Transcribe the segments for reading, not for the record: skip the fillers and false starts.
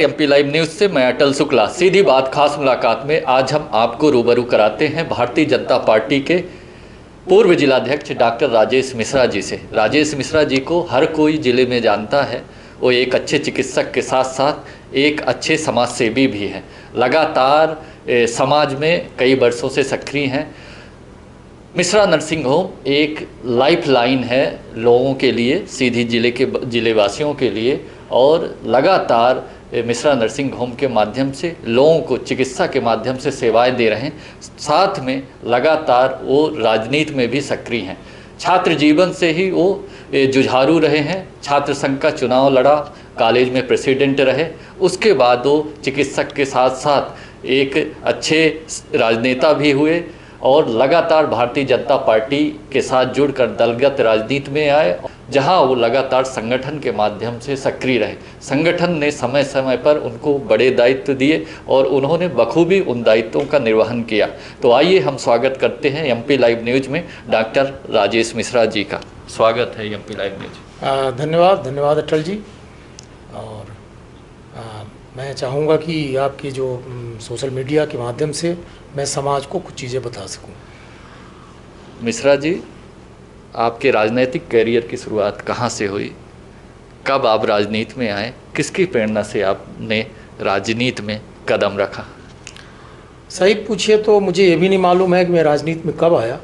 MP live news से मैं अटल शुक्ला। सीधी बात खास मुलाकात में आज हम आपको रूबरू कराते हैं भारतीय जनता पार्टी के पूर्व जिलाध्यक्ष डॉक्टर राजेश मिश्रा जी से। राजेश मिश्रा जी को हर कोई जिले में जानता है। वो एक अच्छे चिकित्सक के साथ साथ एक अच्छे समाज सेवी भी हैं। लगातार समाज में कई वर्षों से सक्रिय हैं। मिश्रा नर्सिंग होम एक लाइफ लाइन है लोगों के लिए, सीधी जिले वासियों के लिए, और लगातार मिश्रा नर्सिंग होम के माध्यम से लोगों को चिकित्सा के माध्यम से सेवाएं दे रहे हैं। साथ में लगातार वो राजनीति में भी सक्रिय हैं। छात्र जीवन से ही वो जुझारू रहे हैं। छात्र संघ का चुनाव लड़ा, कॉलेज में प्रेसिडेंट रहे। उसके बाद वो चिकित्सक के साथ साथ एक अच्छे राजनेता भी हुए और लगातार भारतीय जनता पार्टी के साथ जुड़कर दलगत राजनीति में आए, जहां वो लगातार संगठन के माध्यम से सक्रिय रहे। संगठन ने समय समय पर उनको बड़े दायित्व दिए और उन्होंने बखूबी उन दायित्वों का निर्वहन किया। तो आइए हम स्वागत करते हैं एमपी लाइव न्यूज में डॉक्टर राजेश मिश्रा जी का। स्वागत है एमपी लाइव न्यूज। धन्यवाद अटल जी। और मैं चाहूँगा कि आपकी जो सोशल मीडिया के माध्यम से मैं समाज को कुछ चीज़ें बता सकूं। मिश्रा जी, आपके राजनीतिक करियर की शुरुआत कहाँ से हुई? कब आप राजनीति में आए? किसकी प्रेरणा से आपने राजनीति में कदम रखा? सही पूछिए तो मुझे ये भी नहीं मालूम है कि मैं राजनीति में कब आया,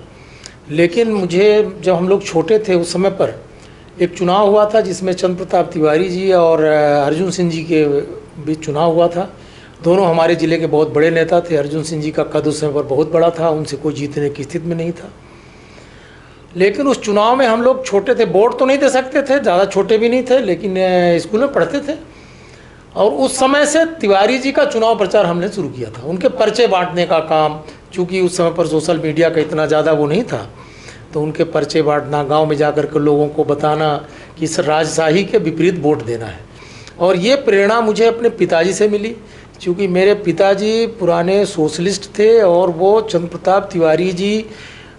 लेकिन मुझे जब हम लोग छोटे थे उस समय पर एक चुनाव हुआ था जिसमें चंद्र प्रताप तिवारी जी और अर्जुन सिंह जी के बीच चुनाव हुआ था। दोनों हमारे ज़िले के बहुत बड़े नेता थे। अर्जुन सिंह जी का कद उस समय पर बहुत बड़ा था, उनसे कोई जीतने की स्थिति में नहीं था। लेकिन उस चुनाव में हम लोग छोटे थे, वोट तो नहीं दे सकते थे, ज़्यादा छोटे भी नहीं थे, लेकिन स्कूल में पढ़ते थे। और उस समय से तिवारी जी का चुनाव प्रचार हमने शुरू किया था, उनके पर्चे बांटने का काम। चूँकि उस समय पर सोशल मीडिया का इतना ज़्यादा वो नहीं था, तो उनके पर्चे बांटना, गाँव में जाकर के लोगों को बताना कि इस राजशाही के विपरीत वोट देना है। और ये प्रेरणा मुझे अपने पिताजी से मिली, क्योंकि मेरे पिताजी पुराने सोशलिस्ट थे और वो चंद्र प्रताप तिवारी जी,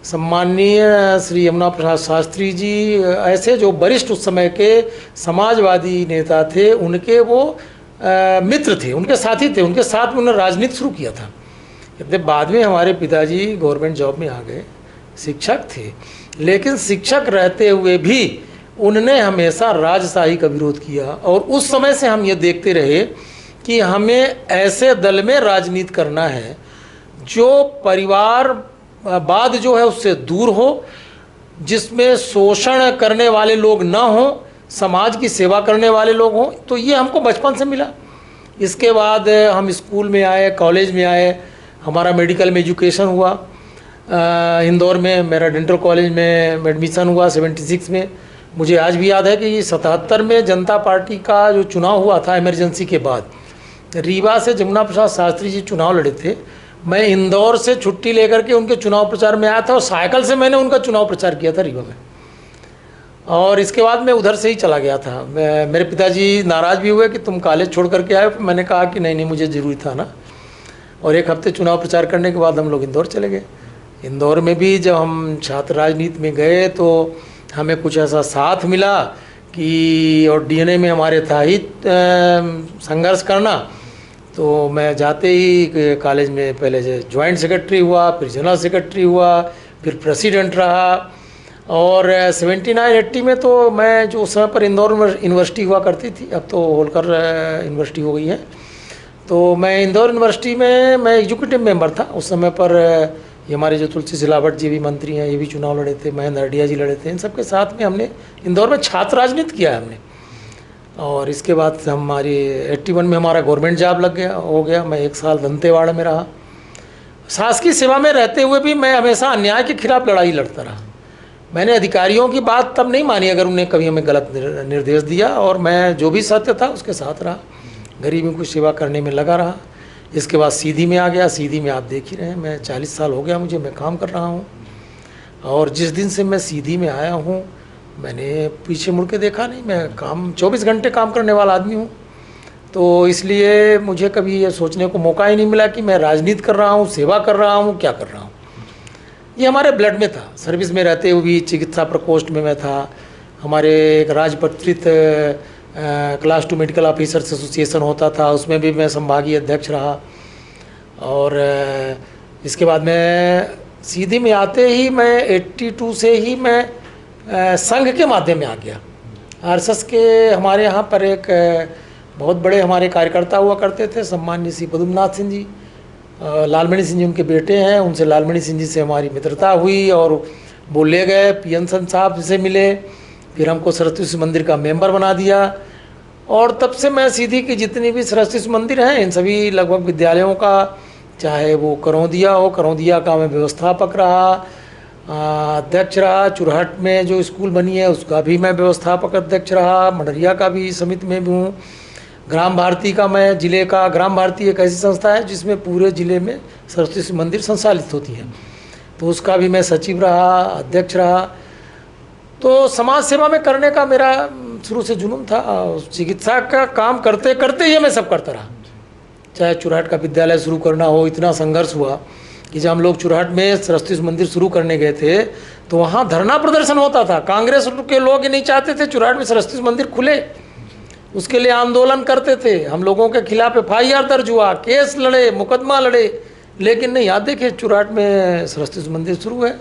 सम्माननीय श्री यमुना प्रसाद शास्त्री जी, ऐसे जो वरिष्ठ उस समय के समाजवादी नेता थे, उनके वो मित्र थे, उनके साथी थे। उनके साथ में उन्होंने राजनीति शुरू किया था। इतने बाद में हमारे पिताजी गवर्नमेंट जॉब में आ गए, शिक्षक थे, लेकिन शिक्षक रहते हुए भी उन्होंने हमेशा राजशाही का विरोध किया। और उस समय से हम ये देखते रहे कि हमें ऐसे दल में राजनीति करना है जो परिवारवाद जो है उससे दूर हो, जिसमें शोषण करने वाले लोग ना हों, समाज की सेवा करने वाले लोग हों। तो ये हमको बचपन से मिला। इसके बाद हम स्कूल में आए, कॉलेज में आए, हमारा मेडिकल में एजुकेशन हुआ। इंदौर में मेरा डेंटल कॉलेज में एडमिशन हुआ 76 में। मुझे आज भी याद है कि 77 में जनता पार्टी का जो चुनाव हुआ था इमरजेंसी के बाद, रीवा से जमुना प्रसाद शास्त्री जी चुनाव लड़े थे। मैं इंदौर से छुट्टी लेकर के उनके चुनाव प्रचार में आया था और साइकिल से मैंने उनका चुनाव प्रचार किया था रीवा में। और इसके बाद मैं उधर से ही चला गया था। मेरे पिताजी नाराज़ भी हुए कि तुम कॉलेज छोड़ करके आए। मैंने कहा कि नहीं मुझे ज़रूरी था ना। और एक हफ्ते चुनाव प्रचार करने के बाद हम लोग इंदौर चले गए। इंदौर में भी जब हम छात्र राजनीति में गए तो हमें कुछ ऐसा साथ मिला कि, और डीएनए में हमारे था ही संघर्ष करना। तो मैं जाते ही कॉलेज में पहले जॉइंट सेक्रेटरी हुआ, फिर जनरल सेक्रेटरी हुआ, फिर प्रेसिडेंट रहा। और 79-80 में तो मैं, जो उस समय पर इंदौर यूनिवर्सिटी हुआ करती थी, अब तो होलकर यूनिवर्सिटी हो गई है, तो मैं इंदौर यूनिवर्सिटी में मैं एग्जीक्यूटिव मेंबर था। उस समय पर ये हमारे जो तुलसी सिलावट जी भी मंत्री हैं, ये भी चुनाव लड़े थे, महेंद्र हडिया जी लड़े थे। इन सबके साथ में हमने इंदौर में छात्र राजनीति किया है हमने। और इसके बाद हमारी 81 में हमारा गवर्नमेंट जॉब हो गया। मैं 1 साल दंतेवाड़ा में रहा। शासकीय सेवा में रहते हुए भी मैं हमेशा अन्याय के खिलाफ लड़ाई लड़ता रहा। मैंने अधिकारियों की बात तब नहीं मानी अगर उन्हें कभी हमें गलत निर्देश दिया, और मैं जो भी सत्य था उसके साथ रहा, गरीबों की सेवा करने में लगा रहा। इसके बाद सीधी में आ गया। सीधी में आप देख ही रहे हैं, मैं 40 साल हो गया मुझे, मैं काम कर रहा हूँ। और जिस दिन से मैं सीधी में आया हूँ, मैंने पीछे मुड़ के देखा नहीं। मैं 24 घंटे काम करने वाला आदमी हूँ। तो इसलिए मुझे कभी ये सोचने को मौका ही नहीं मिला कि मैं राजनीति कर रहा हूँ, सेवा कर रहा हूँ, क्या कर रहा हूँ। ये हमारे ब्लड में था। सर्विस में रहते हुए भी चिकित्सा प्रकोष्ठ में मैं था। हमारे एक राजपत्रित क्लास 2 मेडिकल ऑफिसर्स एसोसिएशन होता था, उसमें भी मैं संभागीय अध्यक्ष रहा। और इसके बाद मैं सीधी में आते ही मैं 82 से ही मैं संघ के माध्यम में आ गया। आरएसएस के हमारे यहाँ पर एक बहुत बड़े हमारे कार्यकर्ता हुआ करते थे, सम्मान्य श्री पद्मनाथ सिंह जी, लालमणि सिंह जी उनके बेटे हैं। उनसे लालमणि सिंह जी से हमारी मित्रता हुई और वो ले गए, पीएन साहब से मिले, फिर हमको सरस्वती शिशु मंदिर का मेंबर बना दिया। और तब से मैं सीधी की जितनी भी सरस्वती शिशु मंदिर हैं, इन सभी लगभग विद्यालयों का, चाहे वो करौंदिया हो, करौंदिया का मैं व्यवस्थापक रहा, अध्यक्ष रहा। चुरहट में जो स्कूल बनी है उसका भी मैं व्यवस्थापक अध्यक्ष रहा। मंडरिया का भी समिति में भी हूँ। ग्राम भारती का मैं जिले का, ग्राम भारती एक ऐसी संस्था है जिसमें पूरे जिले में सरस्वती शिशु मंदिर संचालित होती है, तो उसका भी मैं सचिव रहा, अध्यक्ष रहा। तो समाज सेवा में करने का मेरा शुरू से जुनून था। चिकित्सा का काम करते करते ये मैं सब करता रहा। चाहे चुरहट का विद्यालय शुरू करना हो, इतना संघर्ष हुआ कि जब हम लोग चुरहट में सरस्वती शिशु मंदिर शुरू करने गए थे तो वहाँ धरना प्रदर्शन होता था। कांग्रेस के लोग ये नहीं चाहते थे चुरहट में सरस्वती शिशु मंदिर खुले, उसके लिए आंदोलन करते थे। हम लोगों के खिलाफ FIR दर्ज हुआ, केस लड़े, मुकदमा लड़े, लेकिन नहीं, याद देखिए चुरहट में सरस्वती शिशु मंदिर शुरू है,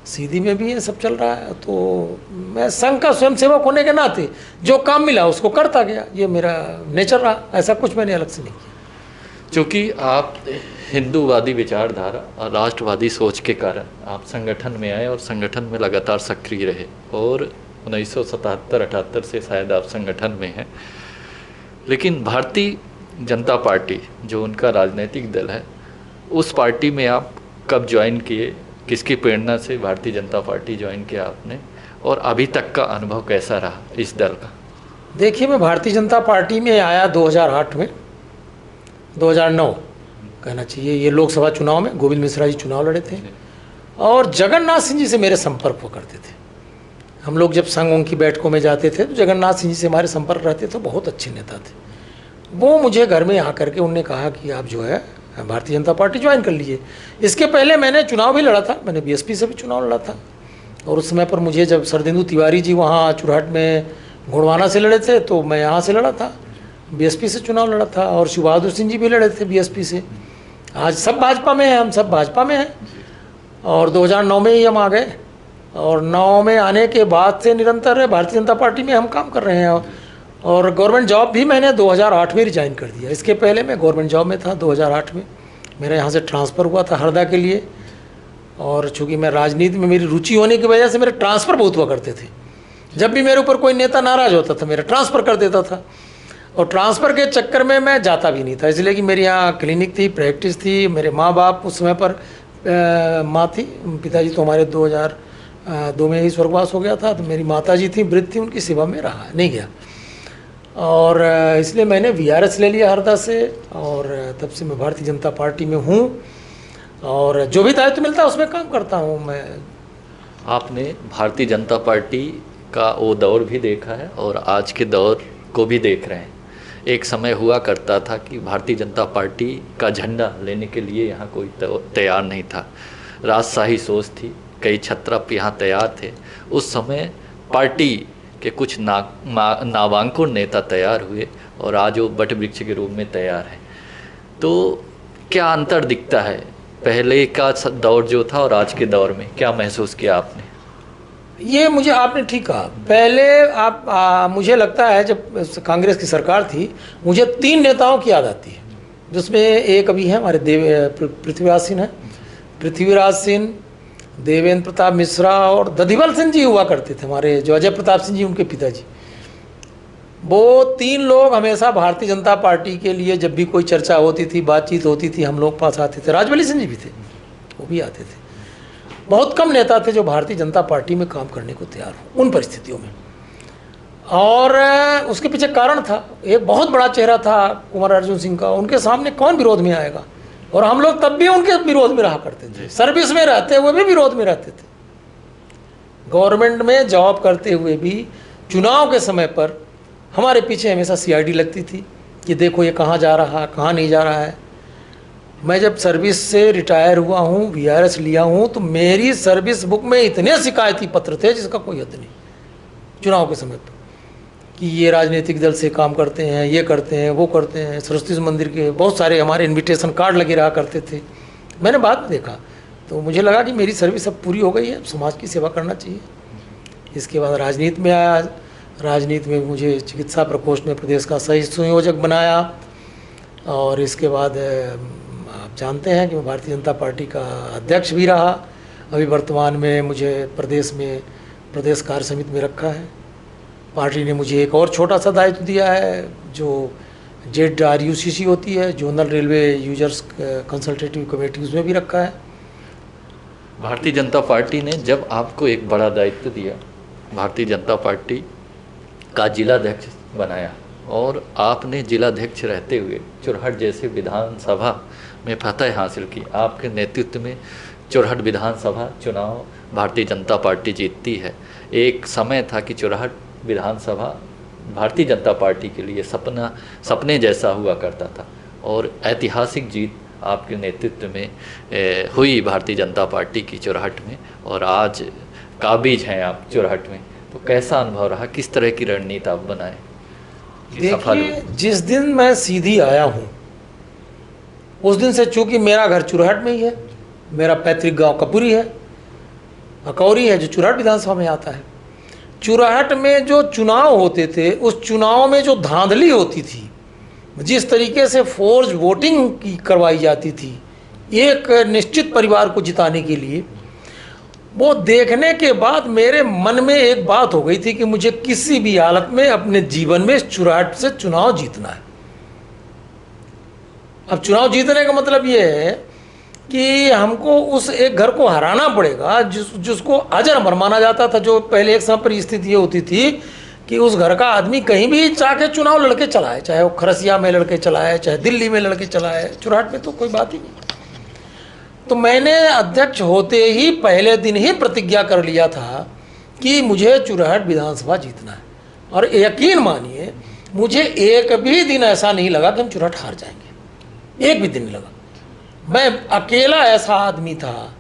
सीधी में भी ये सब चल रहा है। तो मैं संघ का स्वयंसेवक होने के नाते जो काम मिला उसको करता गया, ये मेरा नेचर रहा। ऐसा कुछ मैंने अलग से नहीं किया। चूँकि आप हिंदूवादी विचारधारा और राष्ट्रवादी सोच के कारण आप संगठन में आए और संगठन में लगातार सक्रिय रहे, और 1977-78 से शायद आप संगठन में हैं। लेकिन भारतीय जनता पार्टी जो उनका राजनीतिक दल है, उस पार्टी में आप कब ज्वाइन किए, किसकी प्रेरणा से भारतीय जनता पार्टी ज्वाइन किया आपने, और अभी तक का अनुभव कैसा रहा इस दल का? देखिए, मैं भारतीय जनता पार्टी में आया 2008 में, 2009 कहना चाहिए। ये लोकसभा चुनाव में गोविंद मिश्रा जी चुनाव लड़े थे और जगन्नाथ सिंह जी से मेरे संपर्क हुआ करते थे। हम लोग जब संघ उनकी बैठकों में जाते थे तो जगन्नाथ सिंह जी से हमारे संपर्क रहते थे। बहुत अच्छे नेता थे वो। मुझे घर में आकर के उन्होंने कहा कि आप जो है भारतीय जनता पार्टी ज्वाइन कर लीजिए। इसके पहले मैंने चुनाव भी लड़ा था, मैंने बीएसपी से भी चुनाव लड़ा था। और उस समय पर मुझे जब शरदेंदु तिवारी जी वहाँ चुरहट में घोड़वाना से लड़े थे तो मैं यहाँ से लड़ा था, बीएसपी से चुनाव लड़ा था। और शिव बहादुर सिंह जी भी लड़े थे बीएसपी से। आज सब भाजपा में हैं, हम सब भाजपा में हैं। और 2009 में ही हम आ गए, और 9 में आने के बाद से निरंतर भारतीय जनता पार्टी में हम काम कर रहे हैं। और गवर्नमेंट जॉब भी मैंने 2008 में रिजाइन कर दिया। इसके पहले मैं गवर्नमेंट जॉब में था। 2008 में मेरा यहाँ से ट्रांसफ़र हुआ था हरदा के लिए। और चूँकि मैं राजनीति में मेरी रुचि होने की वजह से मेरे ट्रांसफ़र बहुत हुआ करते थे। जब भी मेरे ऊपर कोई नेता नाराज़ होता था मेरा ट्रांसफ़र कर देता था, और ट्रांसफ़र के चक्कर में मैं जाता भी नहीं था, इसलिए कि मेरे यहाँ क्लिनिक थी, प्रैक्टिस थी। मेरे माँ बाप उस समय पर माँ थी, पिताजी तो हमारे 2002 में ही स्वर्गवास हो गया था, तो मेरी माता जी थी, वृद्ध थी, उनकी सेवा में रहा नहीं गया। और इसलिए मैंने VRS ले लिया हरदा से, और तब से मैं भारतीय जनता पार्टी में हूँ और जो भी दायित्व मिलता है उसमें काम करता हूँ मैं। आपने भारतीय जनता पार्टी का वो दौर भी देखा है और आज के दौर को भी देख रहे हैं। एक समय हुआ करता था कि भारतीय जनता पार्टी का झंडा लेने के लिए यहाँ कोई तैयार नहीं था, राजशाही सोच थी, कई छत्रप यहाँ तैयार थे। उस समय पार्टी के कुछ नामांकुर नेता तैयार हुए और आज वो बट वृक्ष के रूप में तैयार है। तो क्या अंतर दिखता है पहले का दौर जो था और आज के दौर में, क्या महसूस किया आपने? ये मुझे आपने ठीक कहा। पहले मुझे लगता है जब कांग्रेस की सरकार थी, मुझे 3 नेताओं की याद आती है, जिसमें एक अभी है हमारे पृथ्वीराज सिंह हैं, पृथ्वीराज सिंह, देवेंद्र प्रताप मिश्रा और दधिवल सिंह जी हुआ करते थे हमारे, जो अजय प्रताप सिंह जी उनके पिताजी। वो 3 लोग हमेशा भारतीय जनता पार्टी के लिए जब भी कोई चर्चा होती थी, बातचीत होती थी, हम लोग पास आते थे। राजबली सिंह जी भी थे, वो भी आते थे। बहुत कम नेता थे जो भारतीय जनता पार्टी में काम करने को तैयार हो उन परिस्थितियों में। और उसके पीछे कारण था, एक बहुत बड़ा चेहरा था कुंवर अर्जुन सिंह का, उनके सामने कौन विरोध में आएगा। और हम लोग तब भी उनके विरोध में रहा करते थे, सर्विस में रहते हुए भी विरोध में रहते थे, गवर्नमेंट में जॉब करते हुए भी। चुनाव के समय पर हमारे पीछे हमेशा CID लगती थी कि देखो ये कहाँ जा रहा है, कहाँ नहीं जा रहा है। मैं जब सर्विस से रिटायर हुआ हूँ, VRS लिया हूँ, तो मेरी सर्विस बुक में इतने शिकायती पत्र थे जिसका कोई हद नहीं चुनाव के समय पर। कि ये राजनीतिक दल से काम करते हैं, ये करते हैं, वो करते हैं। सरस्वती मंदिर के बहुत सारे हमारे इनविटेशन कार्ड लगे रहा करते थे। मैंने बाद में देखा तो मुझे लगा कि मेरी सर्विस अब पूरी हो गई है, समाज की सेवा करना चाहिए। इसके बाद राजनीति में आया। राजनीति में मुझे चिकित्सा प्रकोष्ठ में प्रदेश का सह संयोजक बनाया, और इसके बाद आप जानते हैं कि मैं भारतीय जनता पार्टी का अध्यक्ष भी रहा। अभी वर्तमान में मुझे प्रदेश कार्य समिति में रखा है। पार्टी ने मुझे एक और छोटा सा दायित्व दिया है, जो ZRUCC होती है, zonal railway users consultative committee, उसमें भी रखा है। भारतीय जनता पार्टी ने जब आपको एक बड़ा दायित्व दिया, भारतीय जनता पार्टी का जिलाध्यक्ष बनाया, और आपने जिलाध्यक्ष रहते हुए चुरहट जैसे विधानसभा में फतह हासिल की। आपके नेतृत्व में चुरहट विधानसभा चुनाव भारतीय जनता पार्टी जीतती है। एक समय था कि चुरहट विधानसभा भारतीय जनता पार्टी के लिए सपने जैसा हुआ करता था, और ऐतिहासिक जीत आपके नेतृत्व में हुई भारतीय जनता पार्टी की चुरहट में, और आज काबिज हैं आप चुरहट में। तो कैसा अनुभव रहा, किस तरह की रणनीति आप बनाए? देखिए, जिस दिन मैं सीधी आया हूँ उस दिन से, चूँकि मेरा घर चुरहट में ही है, मेरा पैतृक गांव कपूरी है, अकौरी है, जो चुरहट विधानसभा में आता है। चुरहट में जो चुनाव होते थे, उस चुनाव में जो धांधली होती थी, जिस तरीके से फोर्ज वोटिंग की करवाई जाती थी एक निश्चित परिवार को जिताने के लिए, वो देखने के बाद मेरे मन में एक बात हो गई थी कि मुझे किसी भी हालत में अपने जीवन में चुरहट से चुनाव जीतना है। अब चुनाव जीतने का मतलब ये है कि हमको उस एक घर को हराना पड़ेगा जिसको अजर अमर माना जाता था। जो पहले एक समय पर स्थिति ये होती थी कि उस घर का आदमी कहीं भी जाके चुनाव लड़के चलाए, चाहे वो खरसिया में लड़के चलाए, चाहे दिल्ली में लड़के चलाए, चुरहट में तो कोई बात ही नहीं। तो मैंने अध्यक्ष होते ही पहले दिन ही प्रतिज्ञा कर लिया था कि मुझे चुरहट विधानसभा जीतना है, और यकीन मानिए मुझे एक भी दिन ऐसा नहीं लगा कि हम चुरहट हार जाएंगे, एक भी दिन नहीं लगा। मैं अकेला ऐसा आदमी था,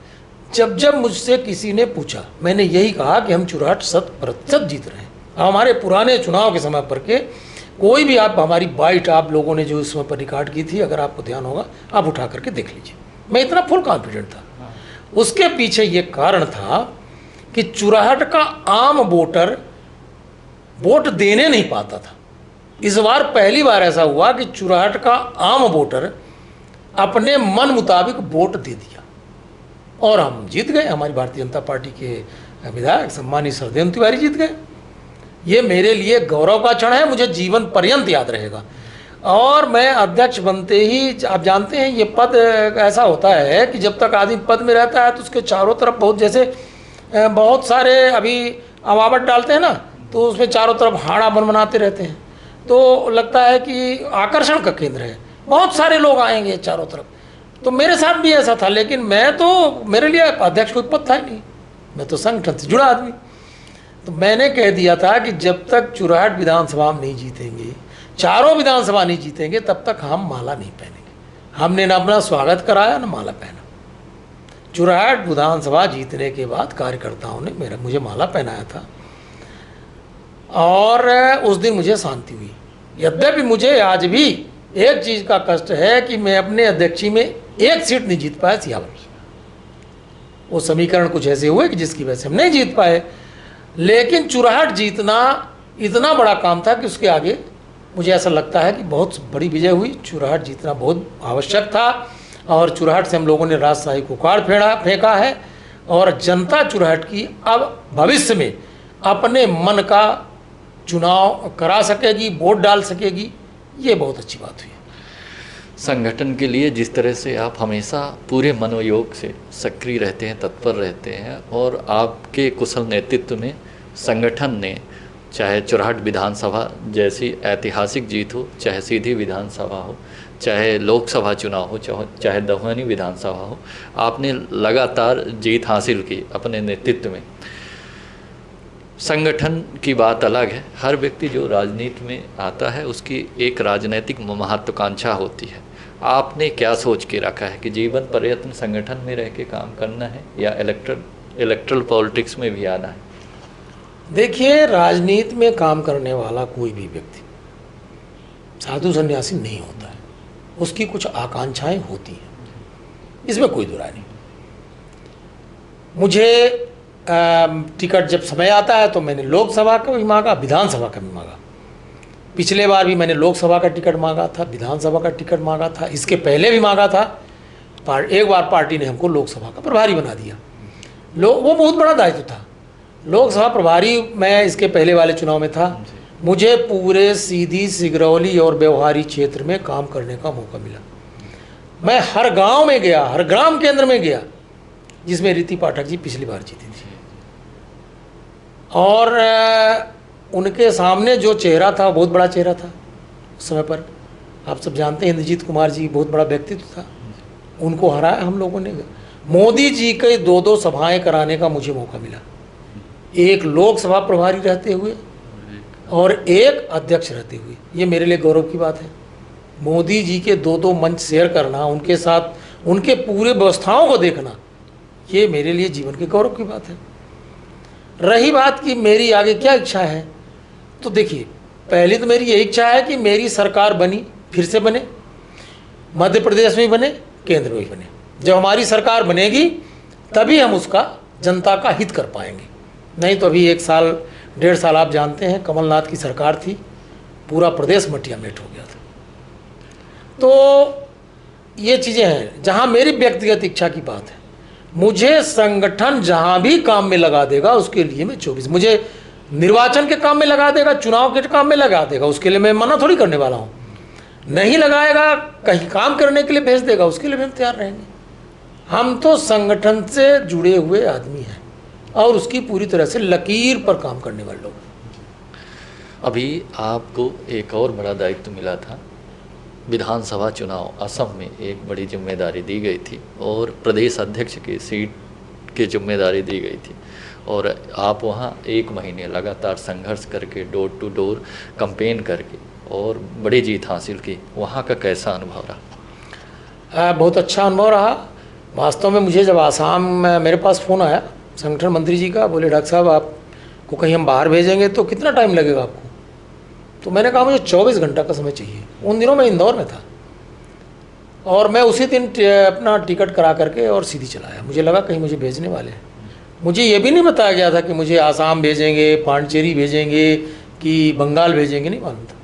जब मुझसे किसी ने पूछा, मैंने यही कहा कि हम चुरहट 100% जीत रहे हैं। हमारे पुराने चुनाव के समय पर के कोई भी, आप हमारी बाइट आप लोगों ने जो इस समय पर रिकॉर्ड की थी, अगर आपको ध्यान होगा आप उठा करके देख लीजिए, मैं इतना फुल कॉन्फिडेंट था। उसके पीछे ये कारण था कि चुरहट का आम वोटर वोट देने नहीं पाता था। इस बार पहली बार ऐसा हुआ कि चुरहट का आम वोटर अपने मन मुताबिक वोट दे दिया, और हम जीत गए। हमारी भारतीय जनता पार्टी के विधायक सम्मानित सरदेव तिवारी जीत गए। ये मेरे लिए गौरव का क्षण है, मुझे जीवन पर्यंत याद रहेगा। और मैं अध्यक्ष बनते ही, आप जानते हैं ये पद ऐसा होता है कि जब तक आदमी पद में रहता है तो उसके चारों तरफ बहुत सारे अभी अवावट डालते हैं ना, तो उसमें चारों तरफ हाड़ा बनाते रहते हैं, तो लगता है कि आकर्षण का केंद्र है, बहुत सारे लोग आएंगे चारों तरफ। तो मेरे साथ भी ऐसा था, लेकिन मेरे लिए अध्यक्ष कोई पद था ही नहीं, मैं तो संगठन से जुड़ा आदमी। तो मैंने कह दिया था कि जब तक चुरहट विधानसभा हम नहीं जीतेंगे, चारों विधानसभा नहीं जीतेंगे, तब तक हम माला नहीं पहनेंगे। हमने ना अपना स्वागत कराया ना माला पहना। चुरहट विधानसभा जीतने के बाद कार्यकर्ताओं ने मुझे माला पहनाया था, और उस दिन मुझे शांति हुई। यद्यपि मुझे आज भी एक चीज़ का कष्ट है कि मैं अपने अध्यक्षी में एक सीट नहीं जीत पाया, सियावर। वो समीकरण कुछ ऐसे हुए कि जिसकी वजह से हम नहीं जीत पाए, लेकिन चुरहट जीतना इतना बड़ा काम था कि उसके आगे मुझे ऐसा लगता है कि बहुत बड़ी विजय हुई। चुरहट जीतना बहुत आवश्यक था, और चुरहट से हम लोगों ने राजशाही को उखाड़ फेंका है, और जनता चुरहट की अब भविष्य में अपने मन का चुनाव करा सकेगी, वोट डाल सकेगी। ये बहुत अच्छी बात हुई। संगठन के लिए जिस तरह से आप हमेशा पूरे मनोयोग से सक्रिय रहते हैं, तत्पर रहते हैं, और आपके कुशल नेतृत्व में संगठन ने, चाहे चुरहट विधानसभा जैसी ऐतिहासिक जीत हो, चाहे सीधी विधानसभा हो, चाहे लोकसभा चुनाव हो, चाहे दमोह विधानसभा हो, आपने लगातार जीत हासिल की अपने नेतृत्व में। संगठन की बात अलग है। हर व्यक्ति जो राजनीति में आता है उसकी एक राजनीतिक महत्वाकांक्षा होती है। आपने क्या सोच के रखा है कि जीवन पर्यंत संगठन में रह के काम करना है, या इलेक्ट्रल पॉलिटिक्स में भी आना है? देखिए, राजनीति में काम करने वाला कोई भी व्यक्ति साधु सन्यासी नहीं होता है, उसकी कुछ आकांक्षाएं होती हैं, इसमें कोई दुराई नहीं। मुझे टिकट जब समय आता है तो मैंने लोकसभा का भी मांगा, विधानसभा का भी मांगा। पिछले बार भी मैंने लोकसभा का टिकट मांगा था, विधानसभा का टिकट मांगा था, इसके पहले भी मांगा था। एक बार पार्टी ने हमको लोकसभा का प्रभारी बना दिया। वो बहुत बड़ा दायित्व था। लोकसभा प्रभारी मैं इसके पहले वाले चुनाव में था। मुझे पूरे सीधी, सिगरौली और व्यवहारी क्षेत्र में काम करने का मौका मिला। मैं हर गांव में गया, हर ग्राम केंद्र में गया जिसमें रीति पाठक जी पिछली बार जीती थी, और उनके सामने जो चेहरा था बहुत बड़ा चेहरा था उस समय पर। आप सब जानते हैं इंद्रजीत कुमार जी बहुत बड़ा व्यक्तित्व था, उनको हराया हम लोगों ने। मोदी जी के 2-2 सभाएं कराने का मुझे मौका मिला, एक लोकसभा प्रभारी रहते हुए और एक अध्यक्ष रहते हुए। ये मेरे लिए गौरव की बात है। मोदी जी के 2-2 मंच शेयर करना, उनके साथ उनके पूरे व्यवस्थाओं को देखना, ये मेरे लिए जीवन के गौरव की बात है। रही बात कि मेरी आगे क्या इच्छा है, तो देखिए, पहली तो मेरी ये इच्छा है कि मेरी सरकार बनी, फिर से बने, मध्य प्रदेश में बने, केंद्र में बने। जब हमारी सरकार बनेगी तभी हम उसका जनता का हित कर पाएंगे। नहीं तो अभी 1 साल 1.5 साल आप जानते हैं कमलनाथ की सरकार थी, पूरा प्रदेश मटिया मेट हो गया था। तो ये चीज़ें हैं। जहाँ मेरी व्यक्तिगत इच्छा की बात है, मुझे संगठन जहाँ भी काम में लगा देगा उसके लिए मैं 24, मुझे निर्वाचन के काम में लगा देगा, चुनाव के काम में लगा देगा, उसके लिए मैं मना थोड़ी करने वाला हूँ। नहीं लगाएगा, कहीं काम करने के लिए भेज देगा, उसके लिए भी हम तैयार रहेंगे। हम तो संगठन से जुड़े हुए आदमी हैं और उसकी पूरी तरह से लकीर पर काम करने वाले लोग। अभी आपको एक और बड़ा दायित्व मिला था, विधानसभा चुनाव असम में एक बड़ी जिम्मेदारी दी गई थी और प्रदेश अध्यक्ष की सीट की जिम्मेदारी दी गई थी, और आप वहाँ 1 महीने लगातार संघर्ष करके, डोर टू डोर कैंपेन करके और बड़ी जीत हासिल की। वहाँ का कैसा अनुभव रहा? बहुत अच्छा अनुभव रहा। वास्तव में मुझे जब आसाम में मेरे पास फ़ोन आया संगठन मंत्री जी का, बोले डॉक्टर साहब आपको कहीं हम बाहर भेजेंगे तो कितना टाइम लगेगा आपको? तो मैंने कहा मुझे 24 घंटा का समय चाहिए। उन दिनों मैं इंदौर में था और मैं उसी दिन अपना टिकट करा करके और सीधी चला आया। मुझे लगा कहीं मुझे भेजने वाले हैं। मुझे ये भी नहीं बताया गया था कि मुझे आसाम भेजेंगे, पांडिचेरी भेजेंगे कि बंगाल भेजेंगे, नहीं मालूम था।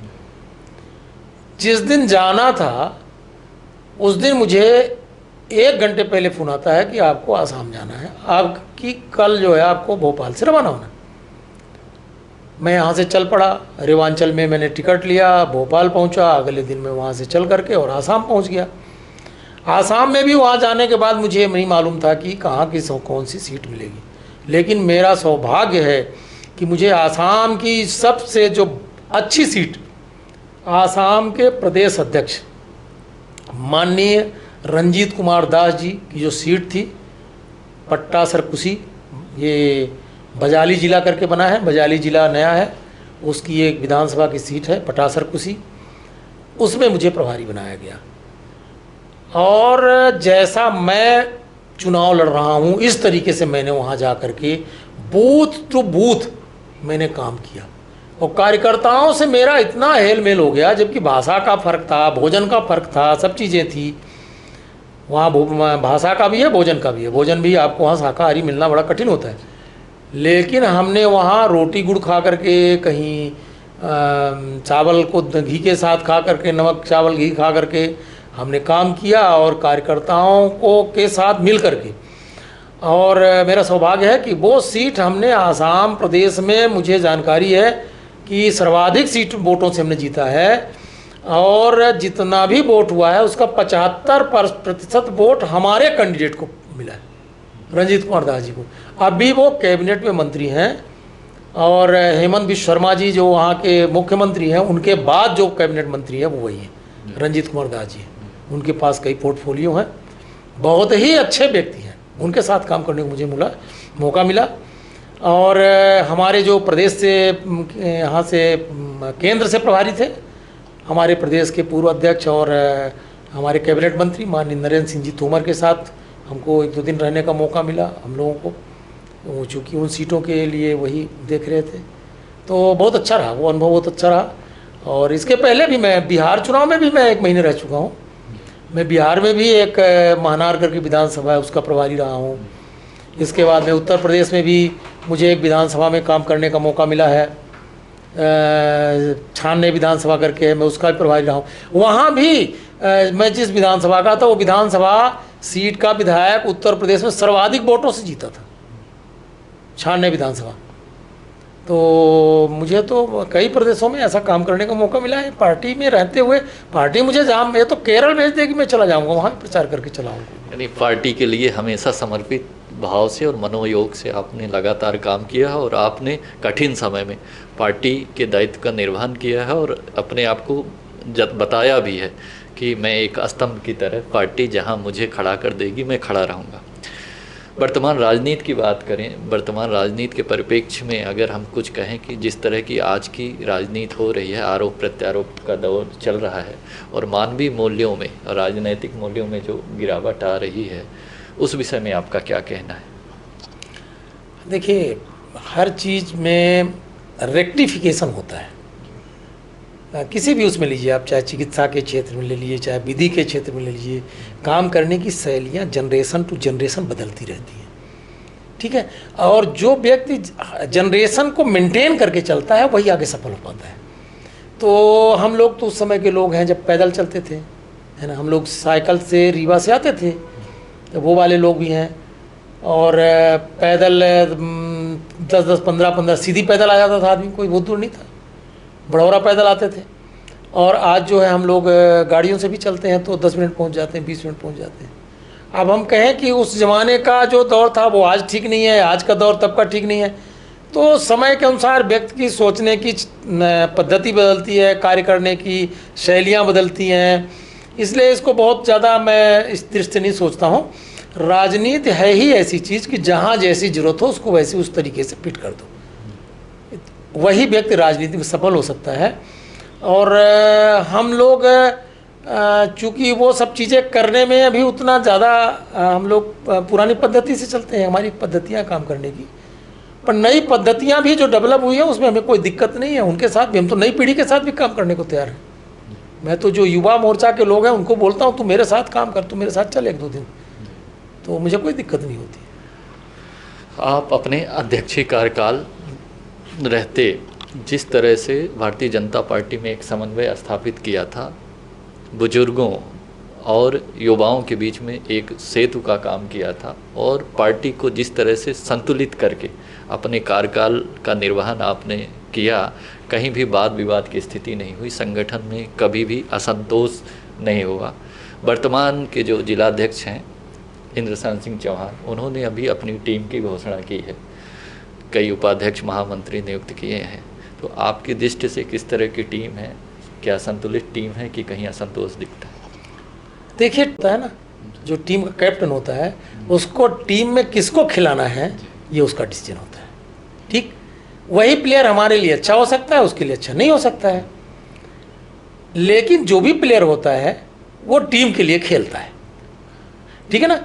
जिस दिन जाना था उस दिन मुझे 1 घंटे पहले फ़ोन आता है कि आपको आसाम जाना है, आपकी कल जो है आपको भोपाल से रवाना होना। मैं यहाँ से चल पड़ा, रेवांचल में मैंने टिकट लिया, भोपाल पहुँचा, अगले दिन मैं वहाँ से चल करके और आसाम पहुँच गया। आसाम में भी वहाँ जाने के बाद मुझे नहीं मालूम था कि कहाँ की कौन सी सीट मिलेगी, लेकिन मेरा सौभाग्य है कि मुझे आसाम की सबसे जो अच्छी सीट, आसाम के प्रदेश अध्यक्ष माननीय रंजीत कुमार दास जी की जो सीट थी, पट्टा सरकुसी, ये बजाली ज़िला करके बना है, बजाली ज़िला नया है, उसकी एक विधानसभा की सीट है पटासर कुसी, उसमें मुझे प्रभारी बनाया गया। और जैसा मैं चुनाव लड़ रहा हूँ इस तरीके से मैंने वहाँ जा कर के बूथ टू बूथ मैंने काम किया और कार्यकर्ताओं से मेरा इतना हेल मेल हो गया, जबकि भाषा का फ़र्क था, भोजन का फ़र्क था, सब चीज़ें थी। वहाँ भाषा का भी है, भोजन का भी है। भोजन भी आपको वहाँ शाकाहारी मिलना बड़ा कठिन होता है, लेकिन हमने वहाँ रोटी गुड़ खा करके, कहीं चावल को घी के साथ खा करके, नमक चावल घी खा करके हमने काम किया और कार्यकर्ताओं को के साथ मिल करके। और मेरा सौभाग्य है कि वो सीट हमने आसाम प्रदेश में, मुझे जानकारी है कि सर्वाधिक सीट वोटों से हमने जीता है और जितना भी वोट हुआ है उसका 75% वोट हमारे कैंडिडेट को मिला है, रंजीत कुमार दास जी को। अभी वो कैबिनेट में मंत्री हैं और हेमंत बिश्व शर्मा जी जो वहाँ के मुख्यमंत्री हैं, उनके बाद जो कैबिनेट मंत्री है वो वही हैं, रंजीत कुमार दास जी। उनके पास कई पोर्टफोलियो हैं, बहुत ही अच्छे व्यक्ति हैं, उनके साथ काम करने को मुझे मौका मिला। और हमारे जो प्रदेश से, यहाँ से केंद्र से प्रभारी थे, हमारे प्रदेश के पूर्व अध्यक्ष और हमारे कैबिनेट मंत्री माननीय नरेंद्र सिंह जी तोमर के साथ हमको 1-2 दिन रहने का मौका मिला हम लोगों को। वो चूँकि उन सीटों के लिए वही देख रहे थे। तो बहुत अच्छा रहा, वो अनुभव बहुत अच्छा रहा। और इसके पहले भी मैं बिहार चुनाव में भी मैं 1 महीने रह चुका हूँ। मैं बिहार में भी एक महनार करके विधानसभा है, उसका प्रभारी रहा हूँ। इसके बाद में उत्तर प्रदेश में भी मुझे एक विधानसभा में काम करने का मौका मिला है, छानने विधानसभा करके, मैं उसका भी प्रभारी रहा हूँ। वहाँ भी मैं जिस विधानसभा का था, वो विधानसभा सीट का विधायक उत्तर प्रदेश में सर्वाधिक वोटों से जीता था, छानने विधानसभा। तो मुझे तो कई प्रदेशों में ऐसा काम करने का मौका मिला है पार्टी में रहते हुए। पार्टी मुझे जहाँ, मैं तो केरल भेज देगी, मैं चला जाऊँगा, वहाँ प्रचार करके चलाऊँगा। यानी पार्टी के लिए हमेशा समर्पित भाव से और मनोयोग से आपने लगातार काम किया है और आपने कठिन समय में पार्टी के दायित्व का निर्वहन किया है और अपने आप को बताया भी है कि मैं एक स्तंभ की तरह पार्टी जहां मुझे खड़ा कर देगी मैं खड़ा रहूंगा। वर्तमान राजनीति की बात करें, वर्तमान राजनीति के परिप्रेक्ष्य में अगर हम कुछ कहें कि जिस तरह की आज की राजनीति हो रही है, आरोप प्रत्यारोप का दौर चल रहा है और मानवीय मूल्यों में और राजनैतिक मूल्यों में जो गिरावट आ रही है, उस विषय में आपका क्या कहना है? देखिए, हर चीज़ में रेक्टिफिकेशन होता है, किसी भी उसमें लीजिए आप, चाहे चिकित्सा के क्षेत्र में ले लीजिए, चाहे विधि के क्षेत्र में ले लीजिए। काम करने की शैलियाँ जनरेशन टू जनरेशन बदलती रहती हैं, ठीक है। और जो व्यक्ति जनरेशन को मेंटेन करके चलता है वही आगे सफल हो पाता है। तो हम लोग तो उस समय के लोग हैं जब पैदल चलते थे, है ना। हम लोग साइकिल से रीवा से आते थे, तो वो वाले लोग भी हैं। और पैदल 10-10, 15-15 सीधी पैदल आ जाता था आदमी, कोई बहुत दूर नहीं था, बड़ौरा पैदल आते थे। और आज जो है हम लोग गाड़ियों से भी चलते हैं तो 10 मिनट पहुंच जाते हैं, 20 मिनट पहुंच जाते हैं। अब हम कहें कि उस ज़माने का जो दौर था वो आज ठीक नहीं है, आज का दौर तब का ठीक नहीं है। तो समय के अनुसार व्यक्ति की सोचने की पद्धति बदलती है, कार्य करने की शैलियाँ बदलती हैं। इसलिए इसको बहुत ज़्यादा मैं इस दृष्टि से नहीं सोचता हूँ। राजनीति है ही ऐसी चीज़ कि जहाँ जैसी ज़रूरत हो उसको वैसे उस तरीके से फिट कर दो, वही व्यक्ति राजनीति में सफल हो सकता है। और हम लोग चूँकि वो सब चीज़ें करने में अभी उतना ज़्यादा हम लोग पुरानी पद्धति से चलते हैं, हमारी पद्धतियाँ काम करने की। पर नई पद्धतियाँ भी जो डेवलप हुई हैं उसमें हमें कोई दिक्कत नहीं है, उनके साथ भी, हम तो नई पीढ़ी के साथ भी काम करने को तैयार हैं। मैं तो जो युवा मोर्चा के लोग हैं उनको बोलता हूँ, तू मेरे साथ काम कर, तू मेरे साथ चल 1-2 दिन, तो मुझे कोई दिक्कत नहीं होती। आप अपने अध्यक्षीय कार्यकाल रहते जिस तरह से भारतीय जनता पार्टी में एक समन्वय स्थापित किया था, बुजुर्गों और युवाओं के बीच में एक सेतु का काम किया था और पार्टी को जिस तरह से संतुलित करके अपने कार्यकाल का निर्वहन आपने किया, कहीं भी वाद विवाद की स्थिति नहीं हुई, संगठन में कभी भी असंतोष नहीं हुआ। वर्तमान के जो जिलाध्यक्ष हैं इंद्रसेन सिंह चौहान, उन्होंने अभी अपनी टीम की घोषणा की है, कई उपाध्यक्ष महामंत्री नियुक्त किए हैं। तो आपकी दृष्टि से किस तरह की टीम है? क्या संतुलित टीम है कि कहीं असंतोष दिखता है? देखिए, होता है ना, जो टीम का कैप्टन होता है उसको टीम में किसको खिलाना है ये उसका डिसीजन होता है, ठीक। वही प्लेयर हमारे लिए अच्छा हो सकता है, उसके लिए अच्छा नहीं हो सकता है, लेकिन जो भी प्लेयर होता है वो टीम के लिए खेलता है, ठीक है ना।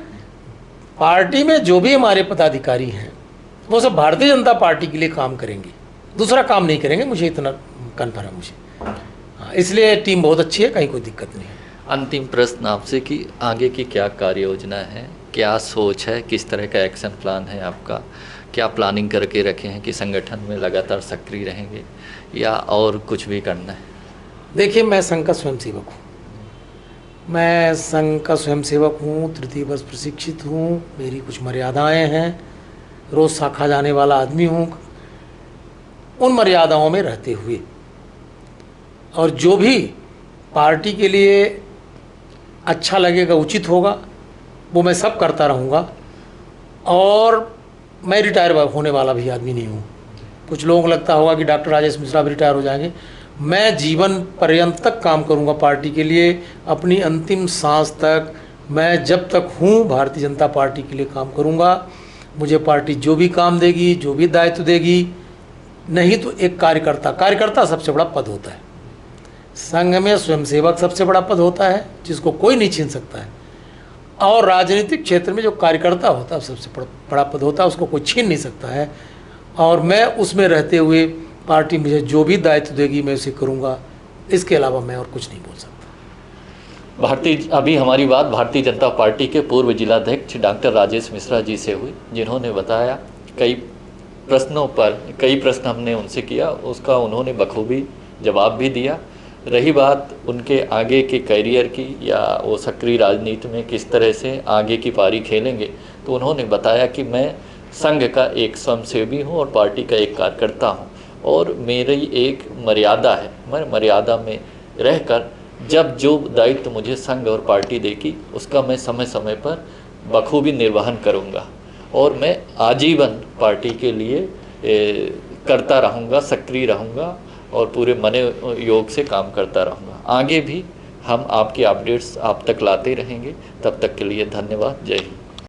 पार्टी में जो भी हमारे पदाधिकारी हैं वो सब भारतीय जनता पार्टी के लिए काम करेंगे, दूसरा काम नहीं करेंगे, मुझे इतना कन्फर्म है मुझे। हाँ, इसलिए टीम बहुत अच्छी है, कहीं कोई दिक्कत नहीं है। अंतिम प्रश्न आपसे कि आगे की क्या कार्य योजना है, क्या सोच है, किस तरह का एक्शन प्लान है आपका? क्या प्लानिंग करके रखे हैं कि संगठन में लगातार सक्रिय रहेंगे या और कुछ भी करना है? देखिए, मैं संघ का स्वयंसेवक हूँ, मैं संघ का स्वयंसेवक हूँ, 3य वर्ष प्रशिक्षित हूँ, मेरी कुछ मर्यादाएं हैं, रोज़ शाखा जाने वाला आदमी हूँ। उन मर्यादाओं में रहते हुए और जो भी पार्टी के लिए अच्छा लगेगा, उचित होगा, वो मैं सब करता रहूँगा। और मैं रिटायर होने वाला भी आदमी नहीं हूँ। कुछ लोगों को लगता होगा कि डॉक्टर राजेश मिश्रा भी रिटायर हो जाएंगे, मैं जीवन पर्यंत तक काम करूँगा पार्टी के लिए, अपनी अंतिम सांस तक। मैं जब तक हूँ भारतीय जनता पार्टी के लिए काम करूँगा। मुझे पार्टी जो भी काम देगी, जो भी दायित्व देगी, नहीं तो एक कार्यकर्ता सबसे बड़ा पद होता है। संघ में स्वयंसेवक सबसे बड़ा पद होता है जिसको कोई नहीं छीन सकता है। और राजनीतिक क्षेत्र में जो कार्यकर्ता होता है सबसे बड़ा पद होता है, उसको कोई छीन नहीं सकता है। और मैं उसमें रहते हुए पार्टी मुझे जो भी दायित्व देगी मैं उसे करूँगा, इसके अलावा मैं और कुछ नहीं बोल सकता। अभी हमारी बात भारतीय जनता पार्टी के पूर्व जिलाध्यक्ष डॉक्टर राजेश मिश्रा जी से हुई, जिन्होंने बताया कई प्रश्न हमने उनसे किया, उसका उन्होंने बखूबी जवाब भी दिया। रही बात उनके आगे के करियर की या वो सक्रिय राजनीति में किस तरह से आगे की पारी खेलेंगे, तो उन्होंने बताया कि मैं संघ का एक स्वयंसेवी हूँ और पार्टी का एक कार्यकर्ता हूँ और मेरी एक मर्यादा है, मैं मर्यादा में रहकर जब जो दायित्व मुझे संघ और पार्टी देगी उसका मैं समय समय पर बखूबी निर्वहन करूँगा और मैं आजीवन पार्टी के लिए करता रहूँगा, सक्रिय रहूँगा और पूरे मने योग से काम करता रहूँगा। आगे भी हम आपकी अपडेट्स आप तक लाते रहेंगे। तब तक के लिए धन्यवाद। जय हिंद।